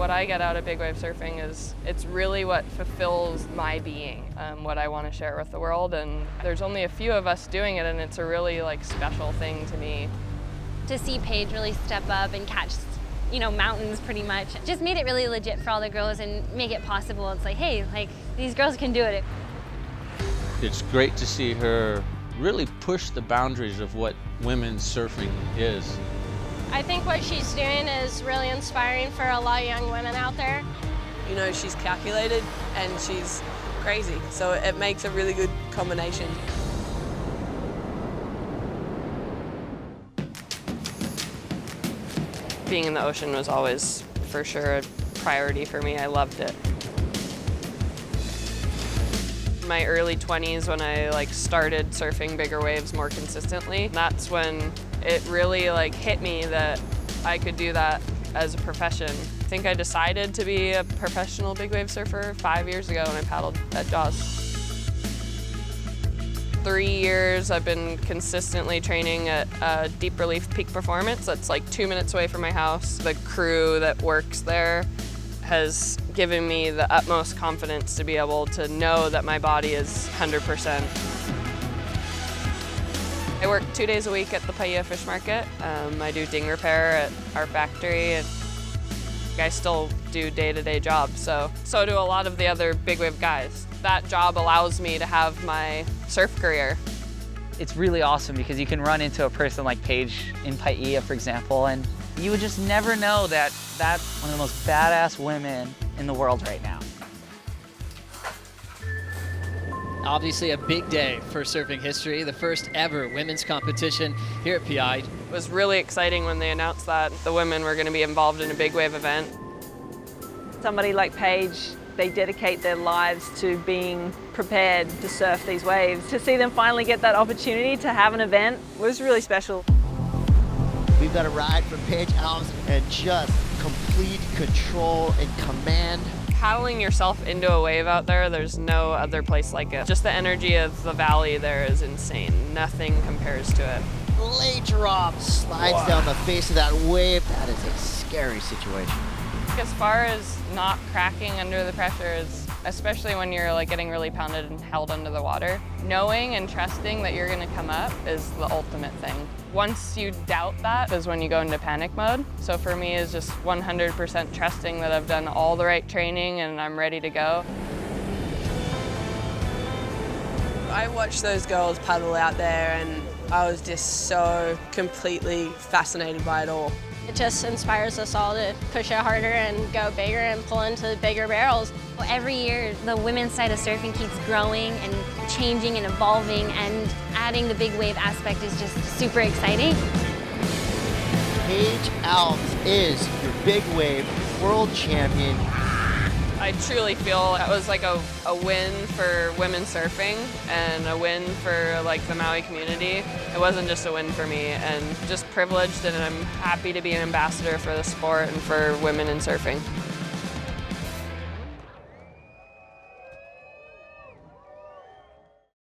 What I get out of big wave surfing is it's really what fulfills my being, what I want to share with the world, and there's only a few of us doing it, and it's a really special thing to me. To see Paige really step up and catch, mountains pretty much, just made it really legit for all the girls and make it possible. It's like, hey, these girls can do it. It's great to see her really push the boundaries of what women's surfing is. I think what she's doing is really inspiring for a lot of young women out there. She's calculated and she's crazy, so it makes a really good combination. Being in the ocean was always, for sure, a priority for me. I loved it. In my early 20s, when I started surfing bigger waves more consistently, that's when it really hit me that I could do that as a profession. I think I decided to be a professional big wave surfer 5 years ago when I paddled at Jaws. 3 years I've been consistently training at Deep Relief Peak Performance. That's 2 minutes away from my house. The crew that works there has given me the utmost confidence to be able to know that my body is 100%. I work 2 days a week at the Paia Fish Market. I do ding repair at our factory, and I still do day-to-day jobs, so do a lot of the other big wave guys. That job allows me to have my surf career. It's really awesome because you can run into a person like Paige in Paia, for example, and you would just never know that that's one of the most badass women in the world right now. Obviously a big day for surfing history, the first ever women's competition here at PI. It was really exciting when they announced that the women were going to be involved in a big wave event. Somebody like Paige, they dedicate their lives to being prepared to surf these waves. To see them finally get that opportunity to have an event was really special. We've got a ride from Paige Alms and just complete control and command. Paddling yourself into a wave out there, there's no other place like it. Just the energy of the valley there is insane. Nothing compares to it. Lay drop slides down the face of that wave. That is a scary situation. As far as not cracking under the pressure, is especially when you're getting really pounded and held under the water, knowing and trusting that you're going to come up is the ultimate thing. Once you doubt that is when you go into panic mode. So for me, it's just 100% trusting that I've done all the right training and I'm ready to go. I watched those girls paddle out there and I was just so completely fascinated by it all. It just inspires us all to push it harder and go bigger and pull into bigger barrels. Every year, the women's side of surfing keeps growing and changing and evolving, and adding the big wave aspect is just super exciting. Paige Alms is your big wave world champion. I truly feel that was a win for women surfing and a win for the Maui community. It wasn't just a win for me, and just privileged, and I'm happy to be an ambassador for the sport and for women in surfing.